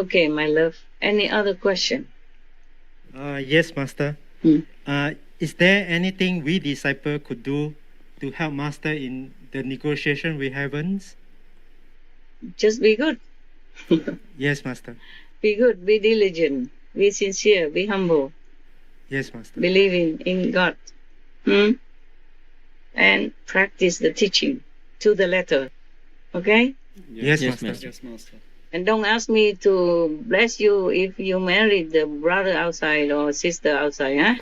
Okay, my love. Any other question? Yes, Master. Is there anything we disciple could do to help Master in the negotiation with heavens? Just be good. Yes, Master. Be good, be diligent, be sincere, be humble, Yes, Master. believing in God. And practice the teaching to the letter. Okay? Yes, Yes, Master. Master. Yes, Master. And don't ask me to bless you if you married the brother outside or sister outside, huh?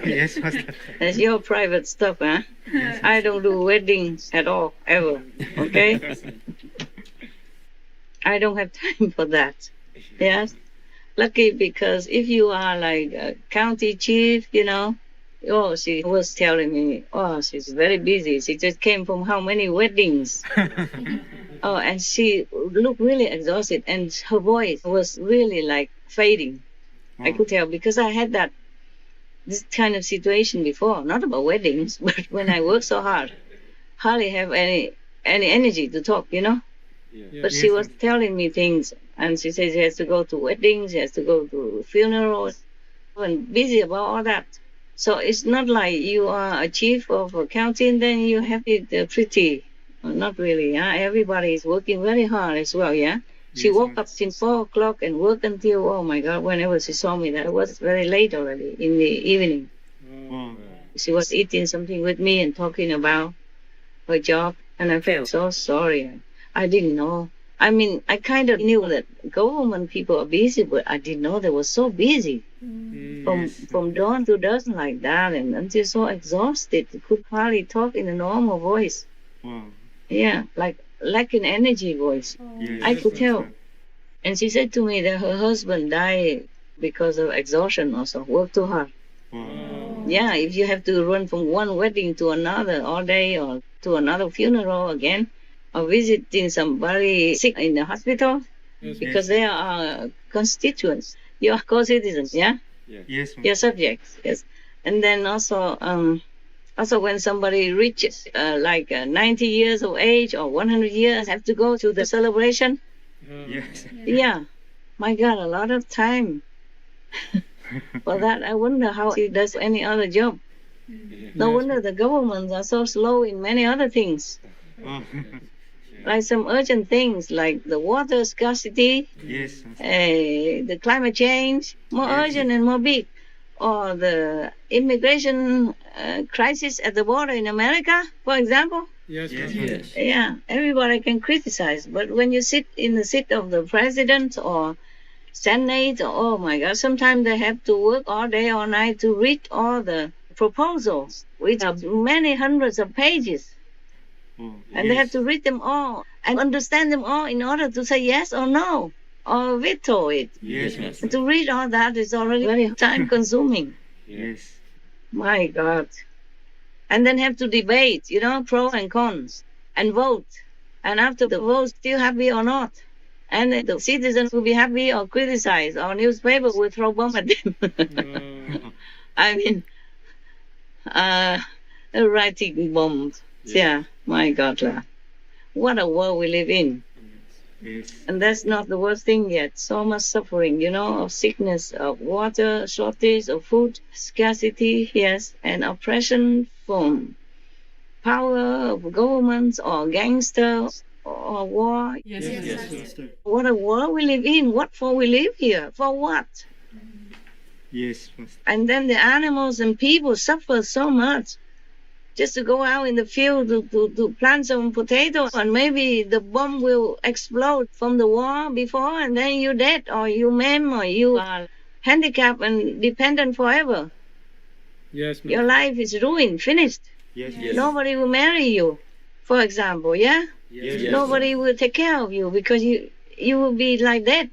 Yes, Master. That's your private stuff, huh? I don't do weddings at all, ever. Okay? I don't have time for that. Yes? Lucky because if you are like a county chief, oh, she was telling me, oh, she's very busy. She just came from how many weddings? Oh, and she looked really exhausted, and her voice was really like fading. I could tell because I had this kind of situation before, not about weddings, but when I work so hard, hardly have any energy to talk, But she was telling me things, and she says she has to go to weddings, she has to go to funerals, and busy about all that. So it's not like you are a chief of a county and then you have it pretty. Not really. Everybody is working very hard as well. Yeah. She woke up since 4 o'clock and worked until, oh my God, whenever she saw me, that was very late already in the evening. She was eating something with me and talking about her job, and I felt so sorry. I didn't know. I mean, I kind of knew that government people are busy, but I didn't know they were so busy. From dawn to dusk like that, and until so exhausted, could hardly talk in a normal voice. Yeah, like lacking energy voice. I could tell. And she said to me that her husband died because of exhaustion also, worked too hard. Yeah, if you have to run from one wedding to another all day or to another funeral again, or visiting somebody sick in the hospital, because they are constituents, your co-citizens, yeah? Yes, Your subjects, yes. And then also when somebody reaches 90 years of age or 100 years, have to go to the celebration. Yes. Yeah, my God, a lot of time. For that, I wonder how she does any other job. No wonder the governments are so slow in many other things. Like some urgent things like the water scarcity, Yes. the climate change, more urgent and more big, or the immigration crisis at the border in America, for example. Yes. Yeah, everybody can criticize, but when you sit in the seat of the president or Senate, oh my God, sometimes they have to work all day, all night to read all the proposals, which are many hundreds of pages. And they have to read them all and understand them all in order to say yes or no or veto it. Yes. And to read all that is already very time consuming. Yes. My God. And then have to debate, pro and cons, and vote. And after the vote, still happy or not. And the citizens will be happy or criticize, or newspaper will throw bomb at them. I mean, writing bombs. Yeah, my God. What a world we live in. Yes. And that's not the worst thing yet. So much suffering, of sickness, of water shortage, of food scarcity, yes, and oppression from power of governments or gangsters or war. Yes, Master. What a world we live in. What for we live here? For what? Yes, Master. And then the animals and people suffer so much. Just to go out in the field to plant some potatoes, and maybe the bomb will explode from the war before, and then you're dead, or you maim, or you are handicapped and dependent forever. Yes, Master. Your life is ruined, finished. Yes. Nobody will marry you, for example, yeah? Yes. Nobody will take care of you because you will be like that.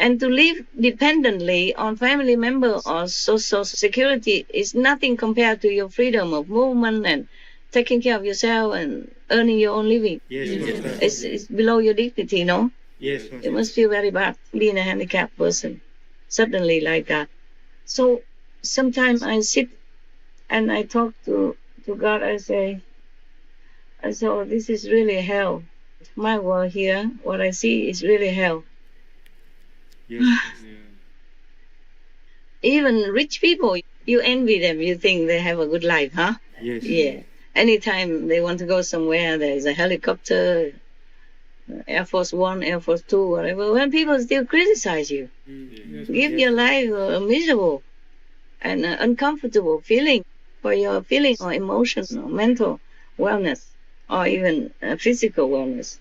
And to live dependently on family members or social security is nothing compared to your freedom of movement and taking care of yourself and earning your own living. Yes, Master. It's below your dignity, no? Yes, It Master. must feel very bad being a handicapped person, suddenly like that. So sometimes I sit and I talk to God. I say, oh, this is really hell. My world here, what I see is really hell. Yes, Master. Even rich people, you envy them. You think they have a good life, huh? Yes. Yeah. Anytime they want to go somewhere, there's a helicopter, Air Force One, Air Force Two, whatever. When people still criticize you, give your life a miserable and uncomfortable feeling for your feeling or emotional, mental wellness, or even physical wellness.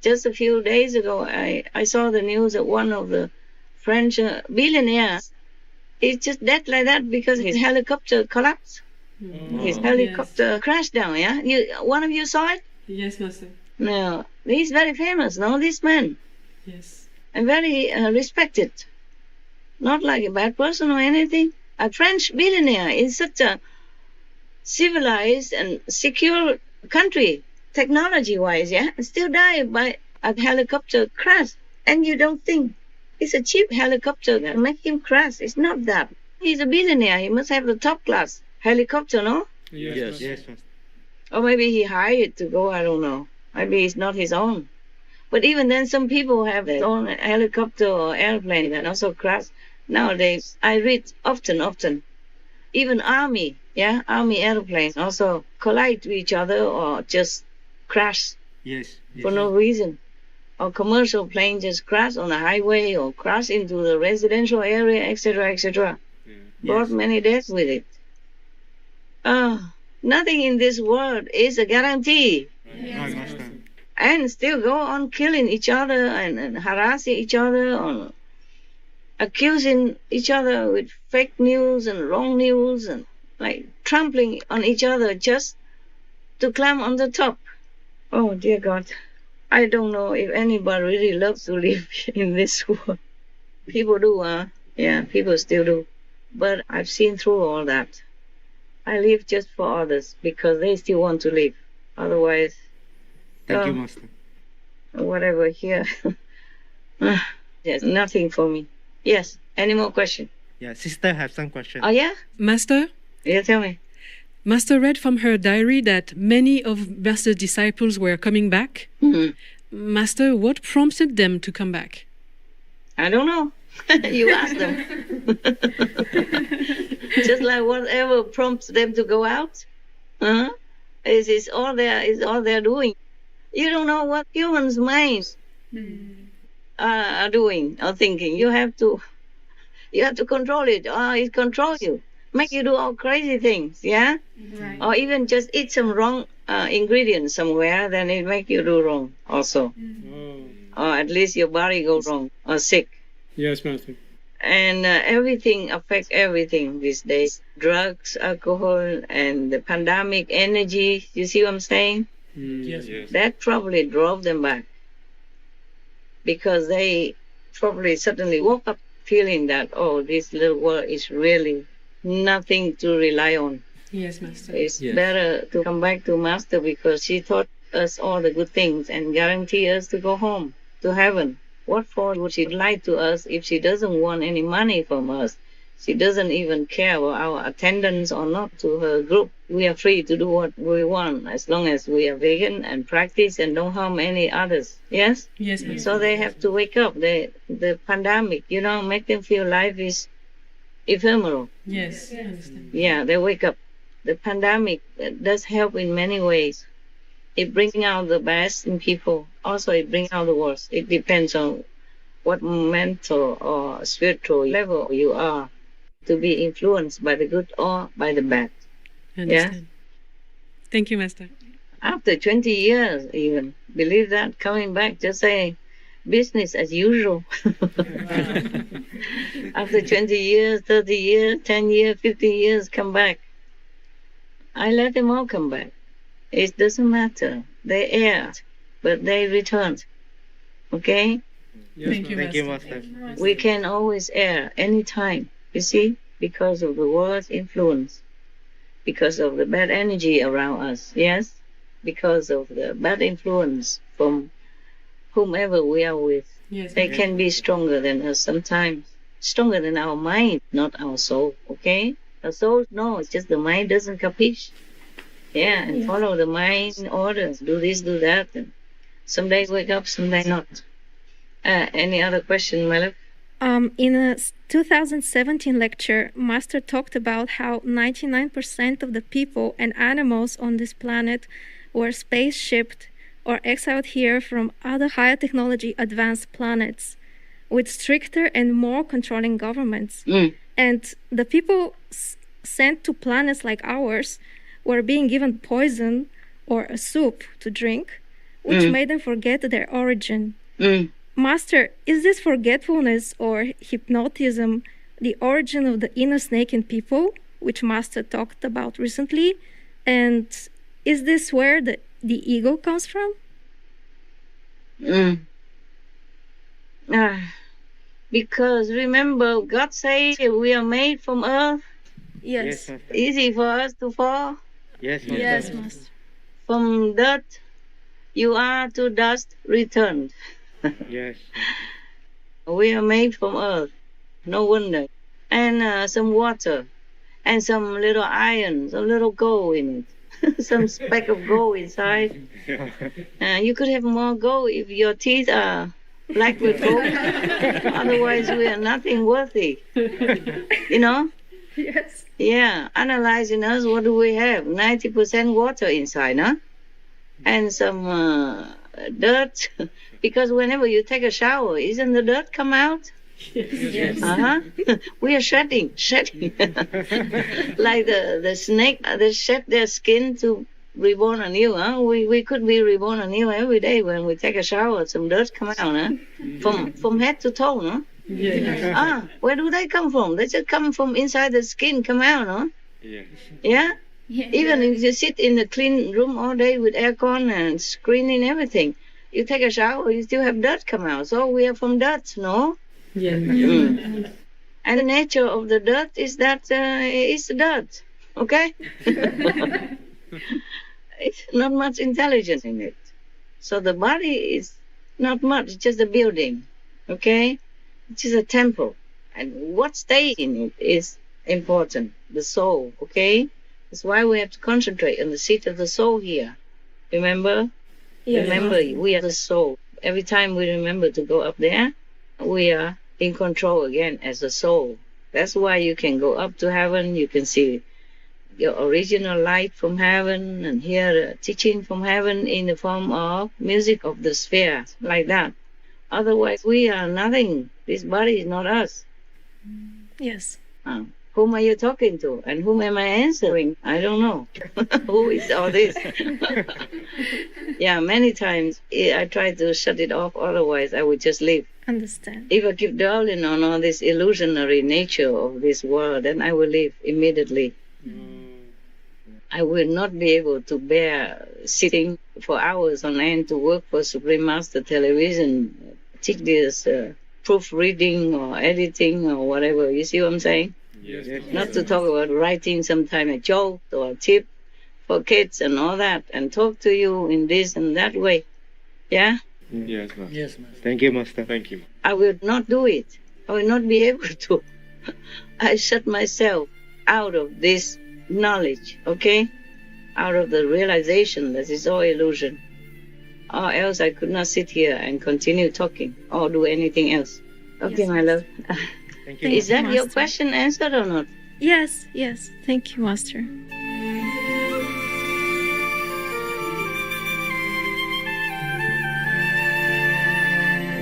Just a few days ago, I saw the news that one of the French billionaires is just dead like that because his helicopter collapsed. His helicopter crashed down, yeah? One of you saw it? Yes, Master. No. He's very famous, no? This man. Yes. And very respected. Not like a bad person or anything. A French billionaire in such a civilized and secure country, technology-wise, yeah? Still died by a helicopter crash. And you don't think it's a cheap helicopter that make him crash. It's not that. He's a billionaire. He must have the top class helicopter, no? Yes. Yes, Master. Or maybe he hired to go, I don't know. Maybe it's not his own. But even then, some people have their own helicopter or airplane that also crash. Nowadays, I read often. Even army airplanes also collide to each other or just crash Yes. for no reason. Or commercial plane just crash on a highway or crash into the residential area, etc., etc. Brought many deaths with it. Nothing in this world is a guarantee. Right, Master. And still go on killing each other and harassing each other, or accusing each other with fake news and wrong news, and like trampling on each other just to climb on the top. Oh, dear God. I don't know if anybody really loves to live in this world. People do, yeah, people still do. But I've seen through all that. I live just for others because they still want to live. Otherwise, Thank you, Master. whatever here, there's nothing for me. Yes, any more questions? Yeah, sister have some questions. Oh, yeah? Master, Yeah, tell me. Master read from her diary that many of Master's disciples were coming back. Mhm. Master, what prompted them to come back? I don't know. You ask them. Just like whatever prompts them to go out. Is all they're doing. You don't know what humans' minds are doing or thinking. You have to control it, or it controls you, make you do all crazy things, yeah. Right. Or even just eat some wrong ingredients somewhere, then it make you do wrong also, or at least your body go wrong or sick. Yes, Master. And everything affects everything these days. Drugs, alcohol, and the pandemic energy. You see what I'm saying? Yes. That probably drove them back. Because they probably suddenly woke up feeling that, oh, this little world is really nothing to rely on. Yes, Master. It's Yes. better to come back to Master because she taught us all the good things and guarantee us to go home, to heaven. What for would she lie to us if she doesn't want any money from us? She doesn't even care about our attendance or not to her group. We are free to do what we want as long as we are vegan and practice and don't harm any others. Yes? Yes, Master. So they have to wake up. The pandemic, make them feel life is ephemeral. Yes, I understand. Yeah, they wake up. The pandemic does help in many ways. It brings out the best in people. Also, it brings out the worst. It depends on what mental or spiritual level you are to be influenced by the good or by the bad. I understand. Thank you, Master. After 20 years, even, believe that, coming back, just saying, business as usual. After 20 years, 30 years, 10 years, 15 years, come back. I let them all come back. It doesn't matter. They erred, but they returned. Okay? Yes, Thank you, Thank you, Master. Master. We can always err anytime, you see, because of the world's influence, because of the bad energy around us, yes? Because of the bad influence from whomever we are with. Yes, They can be stronger than us sometimes, stronger than our mind, not our soul, okay? The soul, no, it's just the mind doesn't capiche. Yeah, and follow the mind orders, do this, do that. And Some days wake up, some days not. Any other question, my love? In a 2017 lecture, Master talked about how 99% of the people and animals on this planet were space-shipped or exiled here from other higher technology advanced planets with stricter and more controlling governments. And the people sent to planets like ours were being given poison or a soup to drink, which made them forget their origin. Master, is this forgetfulness or hypnotism the origin of the inner snake in people, which Master talked about recently? And is this where the ego comes from? Because remember, God says we are made from earth. Yes. Easy for us to fall. Yes, Master. Yes, Master. From dirt, you are to dust returned. Yes. We are made from earth. No wonder. And some water. And some little iron, some little gold in it. Some speck of gold inside. You could have more gold if your teeth are black with gold. Otherwise, we are nothing worthy. You know? Yes. Yeah. Analyzing us, what do we have? 90% water inside, huh? And some dirt. Because whenever you take a shower, isn't the dirt come out? Yes. We are shedding. Like the snake, they shed their skin to reborn anew, huh? We could be reborn anew every day when we take a shower. Some dirt come out, huh? From head to toe, no? Yes. Where do they come from? They just come from inside the skin, come out, no? Yes. Yeah? Yes. Even if you sit in the clean room all day with aircon and screening everything, you take a shower, you still have dirt come out. So we are from dirt, no? Yeah. And the nature of the dirt is that it's dirt, okay? It's not much intelligence in it. So the body is not much, it's just a building, okay? It's just a temple. And what stays in it is important, the soul, okay? That's why we have to concentrate on the seat of the soul here. Remember? Yes. Remember, we are the soul. Every time we remember to go up there, we are in control again as a soul. That's why you can go up to heaven, you can see your original light from heaven and hear teaching from heaven in the form of music of the sphere, like that. Otherwise, we are nothing. This body is not us. Yes. Whom are you talking to? And whom am I answering? I don't know. Who is all this? Yeah, many times I try to shut it off. Otherwise, I would just leave. Understand. If I keep dwelling on all this illusionary nature of this world, then I will leave immediately. I will not be able to bear sitting for hours on end to work for Supreme Master Television, teach this proofreading or editing or whatever. You see what I'm saying? Yes. Not to talk about writing sometime a joke or a tip for kids and all that, and talk to you in this and that way. Yeah? Yes, Master. Yes, Master. Thank you, Master. Thank you. I will not do it. I will not be able to. I shut myself out of this knowledge, okay? Out of the realization that it's all illusion. Or else I could not sit here and continue talking or do anything else. Okay, Yes, my love. Thank you. Is that your Master. question answered or not? Yes. Thank you, Master.